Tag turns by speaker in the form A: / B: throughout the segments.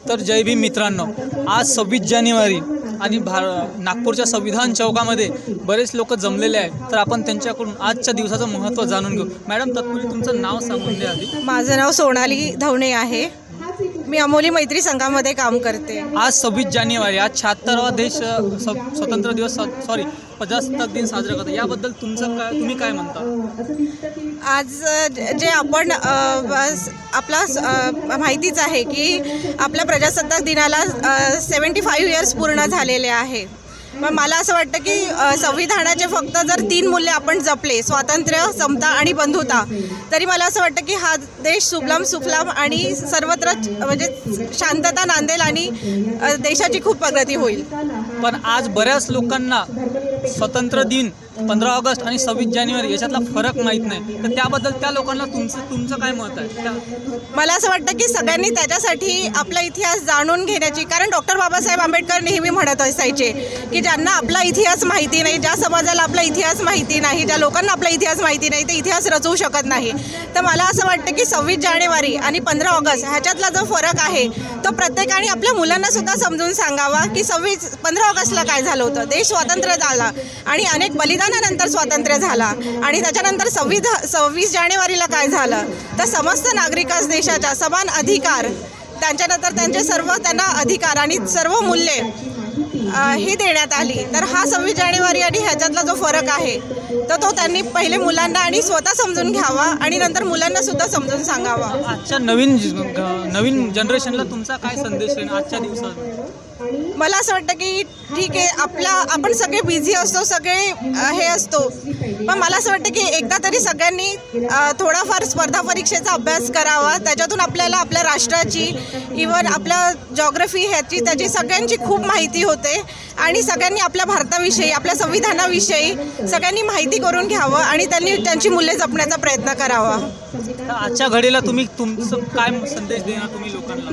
A: तर जय भीम मित्रांनो, आज 26 जानेवारी आणि नागपूरच्या संविधान चौकामध्ये बरेच लोक जमलेले आहेत. तर आपण त्यांच्याकडून आजच्या दिवसाचं महत्त्व जाणून घेऊ. मॅडम, तत्पूर्वी तुमचं नाव सांगून द्या आधी.
B: माझं नाव सोनाली धवणे आहे. मी अमोली मैत्री संघामध्ये काम करते.
A: आज 26 जानेवारी, आज 76वा देश स्वतंत्र दिवस सॉरी प्रजासत्ताक दिन साजरा करतो. याबद्दल तुम्ही काय म्हणता?
B: आज जे आपण आपला माहितीच आहे की आपल्या प्रजासत्ताक दिनाला 75 इयर्स पूर्ण झालेले आहे. पण मला असं वाटतं की संविधानाचे फक्त जर 3 मूल्य आपण जपले, स्वातंत्र्य, समता आणि बंधुता, तरी मला असं वाटतं की हा देश सुफलाम सुफलाम आणि सर्वत्र म्हणजे शांतता नांदेल आणि देशाची खूप प्रगती होईल.
A: पण आज बऱ्याच लोकांना स्वतंत्र दिन 15 ऑगस्ट आणि 26 जानेवारी याच्यातला फरक माहीत नाही. तर त्याबद्दल त्या लोकांना तुमचं काय मत आहे?
B: मला असं वाटतं की सगळ्यांनी त्याच्यासाठी आपला इतिहास जाणून घेण्याची, कारण डॉक्टर बाबासाहेब आंबेडकर नेहमी म्हणत असायचे की ज्यांना आपला इतिहास माहिती नाही, ज्या समाजाला आपला इतिहास माहिती नाही, ज्या लोकांना आपला इतिहास माहिती नाही, ते इतिहास रचवू शकत नाही. तर मला असं वाटतं की 26 जानेवारी आणि 15 ऑगस्ट ह्याच्यातला जो फरक आहे तो प्रत्येकाने आपल्या मुलांना सुद्धा समजून सांगावा की 15 ऑगस्टला काय झालं होतं. देश स्वतंत्र झाला आणि अनेक बलिदानानंतर स्वातंत्र्य झाला, आणि त्याच्यानंतर 26 जानेवारीला काय झालं तर समस्त नागरिकांस देशाच्या समान अधिकार, त्यांच्यानंतर त्यांना अधिकार आणि सर्व मूल्ये ही देण्यात आली. तर हा 26 जानेवारी आणि ह्याच्यातला जो फरक आहे तर तो त्यांनी पहिले मुलांना आणि स्वतः समजून घ्यावा आणि नंतर मुलांना सुद्धा समजून सांगावा.
A: आजच्या नवीन जनरेशनला तुमचा काय संदेश आहे आजच्या दिवसात?
B: मला असं वाटतं की ठीक आहे, आपण सगळे बिझी असतो, सगळे हे असतो, पण मला असं वाटतं की एकदा तरी सगळ्यांनी थोडाफार स्पर्धा परीक्षेचा अभ्यास करावा. त्याच्यातून आपल्याला आपल्या राष्ट्राची, इव्हन आपल्या जॉग्रफी त्याची सगळ्यांची खूप माहिती होते, आणि सगळ्यांनी आपल्या भारताविषयी, आपल्या संविधानाविषयी सगळ्यांनी माहिती करून घ्यावं आणि त्यांची मूल्ये जपण्याचा प्रयत्न करावा.
A: आजच्या घडीला तुमचं काय संदेश देणार तुम्ही लोकांना?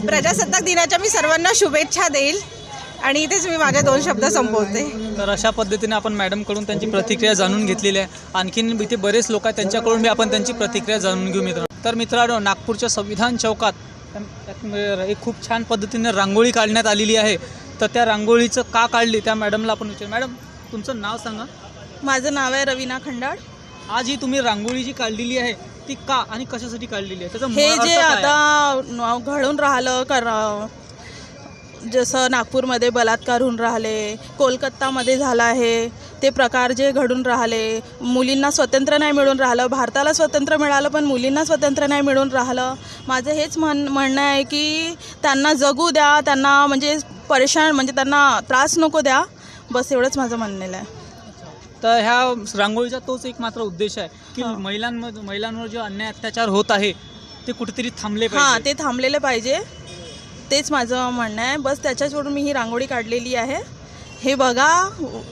B: प्रजासत्ताक दिनाच्या मी सर्वांना शुभेच्छा देईल आणि इथेच मी माझे 2 शब्द संपवते.
A: तर अशा पद्धतीने आपण मॅडमकडून त्यांची प्रतिक्रिया जाणून घेतलेली आहे. आणखीन इथे बरेच लोक आहेत, त्यांच्याकडून बी आपण त्यांची प्रतिक्रिया जाणून घेऊ मित्रांनो. तर मित्रांनो, नागपूरच्या संविधान चौकात एक खूप छान पद्धतीने रांगोळी काढण्यात आलेली आहे. तर त्या रांगोळीचं का काढली त्या मॅडमला आपण विचारू. मॅडम, तुमचं नाव सांगा.
B: माझं नाव आहे रवीना खंडाळ.
A: आज ही तुम्ही रांगोळी जी काढलेली आहे ती का आणि कशासाठी काढलेली आहे? त्याचं
C: हे जे आता घडून राहिलं जसं नागपूरमध्ये बलात्कार होऊन राहिले, कोलकातामध्ये झाला आहे, ते प्रकार जे घडून राहिले, मुलींना स्वातंत्र्य नाही मिळून राहिलं, भारताला स्वातंत्र्य मिळालं पण मुलींना स्वातंत्र्य नाही मिळून राहिलं. माझं हेच म्हणणं आहे की त्यांना जगू द्या, त्यांना म्हणजे त्यांना त्रास नको द्या, बस एवढंच माझं म्हणणं आहे.
A: तर ह्या रांगोळीचा तोच एक मात्र उद्देश आहे की महिलांवर जो अन्याय अत्याचार होत आहे ते कुठेतरी थांबले पाहिजे.
C: हां, ते थांबलेले पाहिजे, तेच माझं म्हणणं आहे. बस त्याच्याचवरून मी ही रांगोळी काढलेली आहे. हे बघा,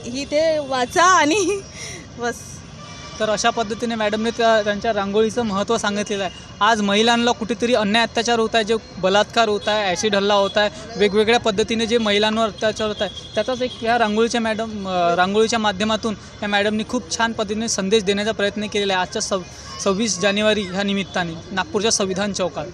C: ही ते वाचा आणि बस.
A: तर अशा पद्धतीने मॅडमने त्यांच्या रांगोळीचं महत्त्व सांगितलेलं आहे. आज महिलांना कुठेतरी अन्याय अत्याचार होत आहे, जे बलात्कार होत आहे, ॲसिड हल्ला होत आहे, वेगवेगळ्या पद्धतीने जे महिलांवर अत्याचार होत आहे, त्याचाच एक ह्या रांगोळीच्या माध्यमातून या मॅडमनी खूप छान पद्धतीने संदेश देण्याचा प्रयत्न केलेला आहे आजच्या 26 जानेवारी ह्या निमित्ताने नागपूरच्या संविधान चौकात.